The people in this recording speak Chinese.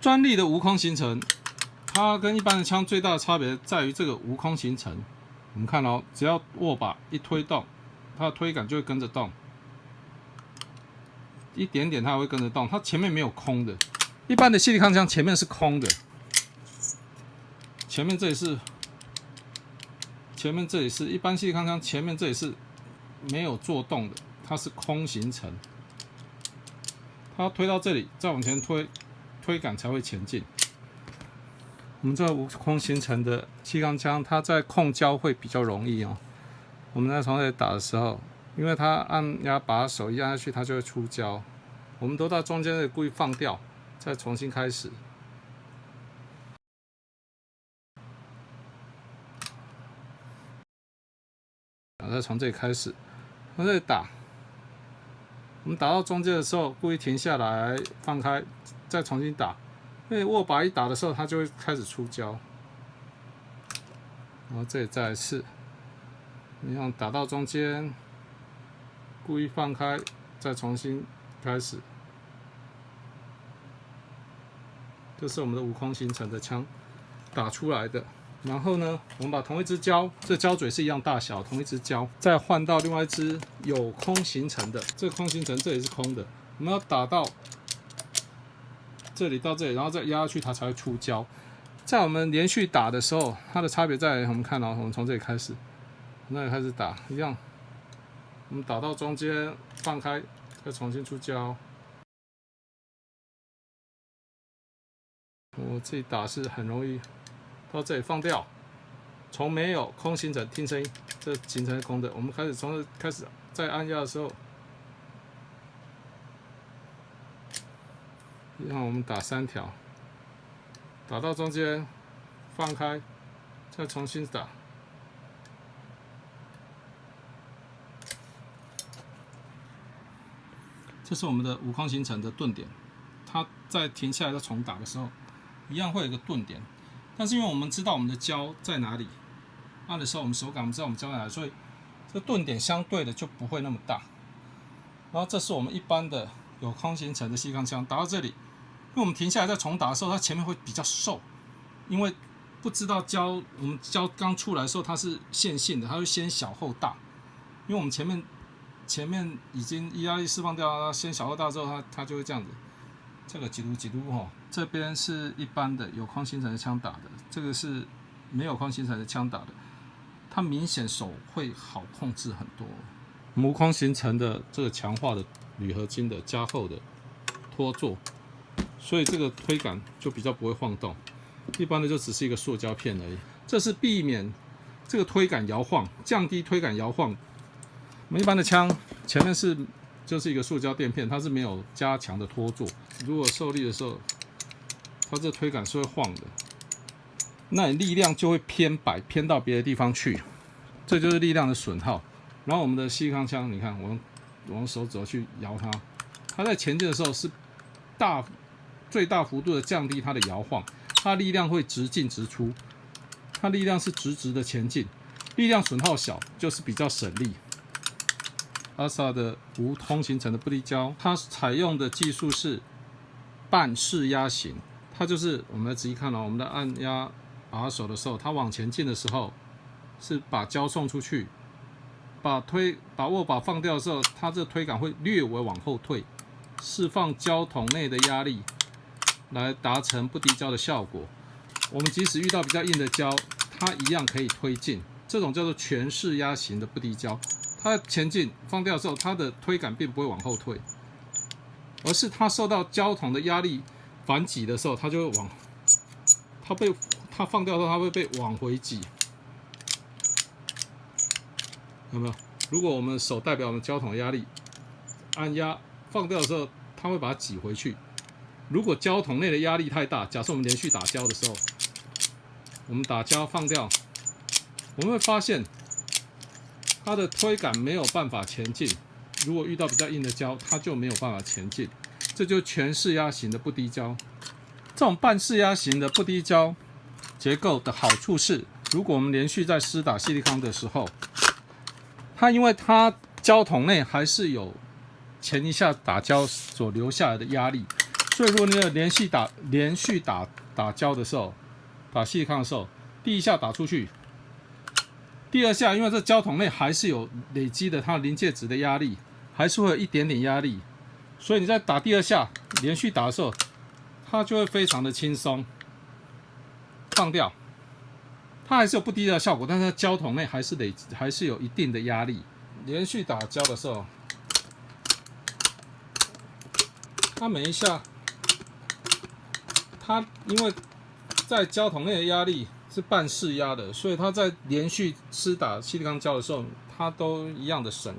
专利的无空形成，它跟一般的枪最大的差别在于这个无空形成。我们看哦，只要握把一推动，它的推杆就会跟着动，一点点它也会跟着动，它前面没有空的。一般的细力康枪前面是空的，前面这里是，一般细力康枪前面这里是没有做动的，它是空形成。它推到这里，再往前推，推杆才会前进。我们这无空形成的细钢枪，它在控胶会比较容易哦。我们在从这里打的时候，因为它按压把手一按下去，它就会出胶。我们都到中间这里故意放掉，再重新开始。再从这里开始，从这里打。我们打到中间的时候，故意停下来，放开，再重新打。因为握把一打的时候，它就会开始出胶。然后这里再来一次，一样打到中间，故意放开，再重新开始。这是我们的无空形成的枪打出来的。然后呢，我们把同一支胶，这胶嘴是一样大小，同一支胶，再换到另外一支有空形成的。这个空形成这里是空的，我们要打到这里到这里，然后再压下去，它才会出胶。在我们连续打的时候，它的差别在于我们看到，我们从这里开始，从那里开始打一样，我们打到中间放开，再重新出胶。我自己打是很容易。到这里放掉，从没有空形成，听声音，这形成空的。我们开始从这开始，再按压的时候，然后我们打3条，打到中间放开，再重新打。这是我们的无空形成的顿点，它在停下来再重打的时候，一样会有一个顿点。但是因为我们知道我们的胶在哪里，按的时候我们手感我们知道我们胶在哪里，所以这顿点相对的就不会那么大。然后这是我们一般的有空形成的细钢枪，打到这里，因为我们停下来再重打的时候，它前面会比较瘦，因为不知道胶，我们胶刚出来的时候它是线性的，它会先小后大，因为我们前面已经压力释放掉了，它先小后大之后，它就会这样子。这个几度哈，这边是一般的有空形成的枪打的，这个是没有空形成的枪打的，它明显手会好控制很多。无空形成的这个强化的铝合金的加厚的托座，所以这个推杆就比较不会晃动，一般的就只是一个塑胶片而已。这是避免这个推杆摇晃，降低推杆摇晃。我们一般的枪前面就是一个塑胶垫片，它是没有加强的托座。如果受力的时候，它这推杆是会晃的，那你力量就会偏到别的地方去，这就是力量的损耗。然后我们的细钢枪，你看我用手指头去摇它，它在前进的时候是最大幅度的降低它的摇晃，它力量会直进直出，它力量是直的前进，力量损耗小，就是比较省力。阿萨的无空形成的不离胶，它采用的技术是半释压型，它就是我们来仔细看哦，我们的按压把手的时候，它往前进的时候是把胶送出去，把握把放掉的时候，它这推杆会略微往后退，释放胶筒内的压力，来达成不滴胶的效果。我们即使遇到比较硬的胶，它一样可以推进，这种叫做全释压型的不滴胶。它前进放掉之后，它的推杆并不会往后退，而是它受到胶筒的压力反挤的时候，它就会它放掉之后，它会被往回挤，有没有？如果我们手代表我们胶筒的压力，按压放掉的时候，它会把它挤回去。如果胶筒内的压力太大，假设我们连续打胶的时候，我们打胶放掉，我们会发现它的推杆没有办法前进。如果遇到比较硬的胶，它就没有办法前进。这就是全释压型的不滴胶。这种半释压型的不滴胶结构的好处是，如果我们连续在施打细力康的时候，它因为它胶筒内还是有前一下打胶所留下来的压力，所以如果你有连续打胶的时候，打细康的时候，第一下打出去，第二下因为这胶筒内还是有累积的它临界值的压力，还是会有一点点压力，所以你在打第二下连续打的时候，它就会非常的轻松放掉。它还是有不低的效果，但是它胶筒内还是有一定的压力。连续打胶的时候，它每一下，它因为在胶筒内的压力是半释压的，所以它在连续施打硒利康胶的时候，它都一样的省。